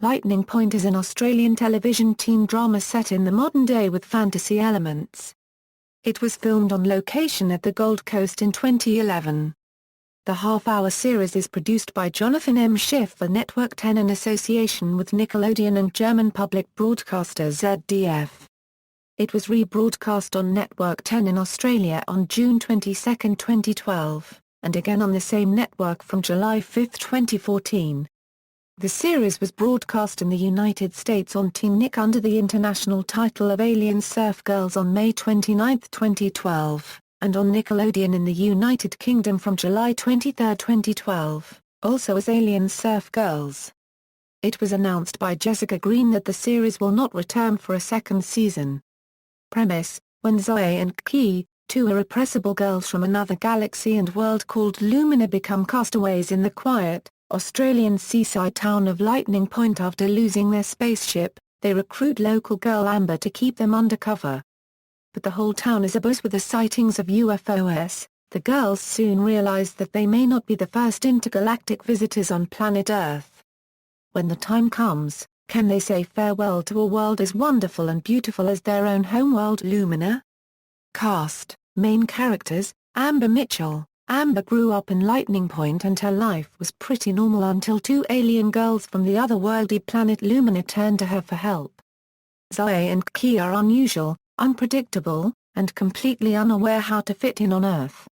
Lightning Point is an Australian television teen drama set in the modern day with fantasy elements. It was filmed on location at the Gold Coast in 2011. The half-hour series is produced by Jonathan M. Shiff for Network 10 in association with Nickelodeon and German public broadcaster ZDF. It was rebroadcast on Network 10 in Australia on June 22, 2012, and again on the same network from July 5, 2014. The series was broadcast in the United States on TeenNick under the international title of Alien Surf Girls on May 29, 2012, and on Nickelodeon in the United Kingdom from July 23, 2012, also as Alien Surf Girls. It was announced by Jessica Green that the series will not return for a second season. Premise: when Zoe and Key, two irrepressible girls from another galaxy and world called Lumina, become castaways in the quiet, Australian seaside town of Lightning Point after losing their spaceship, they recruit local girl Amber to keep them undercover. But the whole town is abuzz with the sightings of UFOs. The girls soon realize that they may not be the first intergalactic visitors on planet Earth. When the time comes, can they say farewell to a world as wonderful and beautiful as their own homeworld Lumina? Cast: main characters, Amber Mitchell. Amber grew up in Lightning Point and her life was pretty normal until two alien girls from the otherworldly planet Lumina turned to her for help. Zoe and Key are unusual, unpredictable, and completely unaware how to fit in on Earth.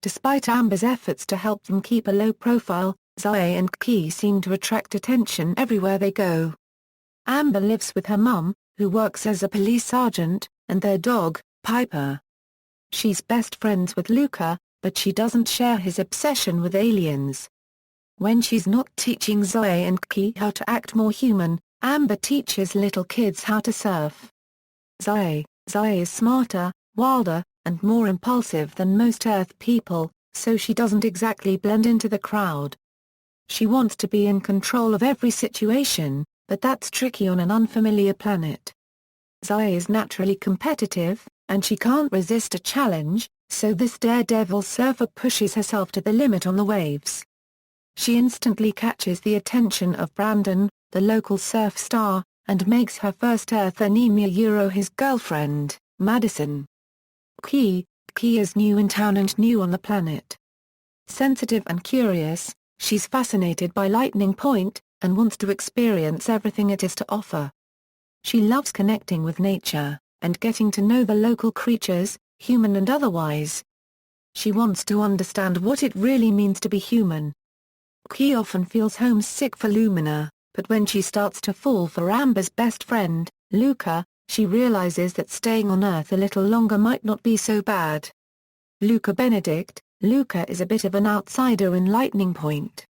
Despite Amber's efforts to help them keep a low profile, Zoe and Key seem to attract attention everywhere they go. Amber lives with her mum, who works as a police sergeant, and their dog, Piper. She's best friends with Luca, but she doesn't share his obsession with aliens. When she's not teaching Zoe and Key how to act more human, Amber teaches little kids how to surf. Zoe is smarter, wilder, and more impulsive than most Earth people, so she doesn't exactly blend into the crowd. She wants to be in control of every situation, but that's tricky on an unfamiliar planet. Zoe is naturally competitive, and she can't resist a challenge, so this daredevil surfer pushes herself to the limit on the waves. She instantly catches the attention of Brandon, the local surf star, and makes her first Earth enemy his girlfriend, Madison. Key is new in town and new on the planet. Sensitive and curious, she's fascinated by Lightning Point, and wants to experience everything it has to offer. She loves connecting with nature, and getting to know the local creatures, human and otherwise. She wants to understand what it really means to be human. Key often feels homesick for Lumina, but when she starts to fall for Amber's best friend, Luca, she realizes that staying on Earth a little longer might not be so bad. Luca is a bit of an outsider in Lightning Point.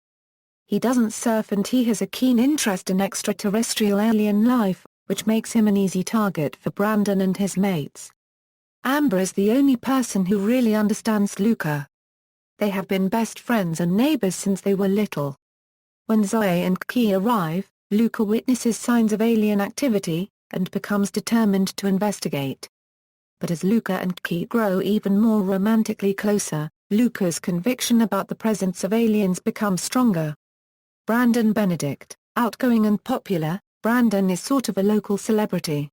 He doesn't surf and he has a keen interest in extraterrestrial alien life, which makes him an easy target for Brandon and his mates. Amber is the only person who really understands Luca. They have been best friends and neighbors since they were little. When Zoe and Key arrive, Luca witnesses signs of alien activity, and becomes determined to investigate. But as Luca and Key grow even more romantically closer, Luca's conviction about the presence of aliens becomes stronger. Brandon Benedict, outgoing and popular, Brandon is sort of a local celebrity.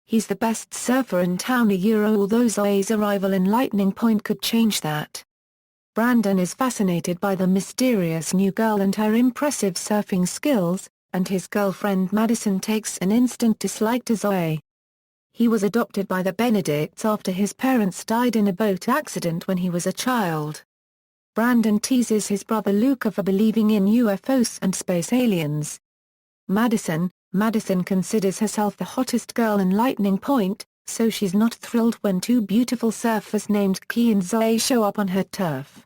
He's the best surfer in town although Zoe's arrival in Lightning Point could change that. Brandon is fascinated by the mysterious new girl and her impressive surfing skills, and his girlfriend Madison takes an instant dislike to Zoe. He was adopted by the Benedicts after his parents died in a boat accident when he was a child. Brandon teases his brother Luca for believing in UFOs and space aliens. Madison considers herself the hottest girl in Lightning Point, so she's not thrilled when two beautiful surfers named Key and Zoe show up on her turf.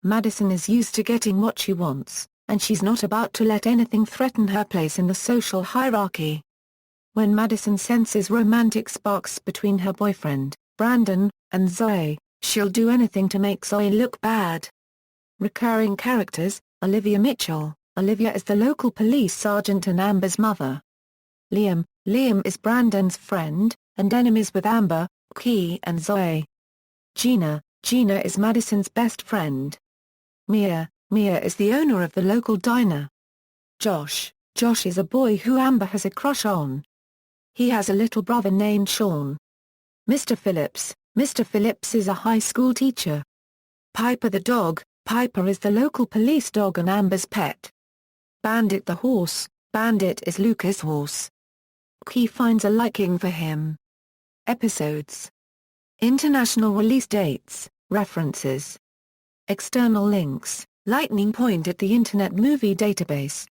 Madison is used to getting what she wants, and she's not about to let anything threaten her place in the social hierarchy. When Madison senses romantic sparks between her boyfriend, Brandon, and Zoe, she'll do anything to make Zoe look bad. Recurring characters: Olivia Mitchell. Olivia is the local police sergeant and Amber's mother. Liam is Brandon's friend, and enemies with Amber, Key and Zoe. Gina is Madison's best friend. Mia is the owner of the local diner. Josh Josh is a boy who Amber has a crush on. He has a little brother named Sean. Mr. Phillips. Mr. Phillips is a high school teacher. Piper the dog. Piper is the local police dog and Amber's pet. Bandit the horse. Bandit is Lucas' horse. He finds a liking for him. Episodes. International release dates, references. External links, Lightning Point at the Internet Movie Database.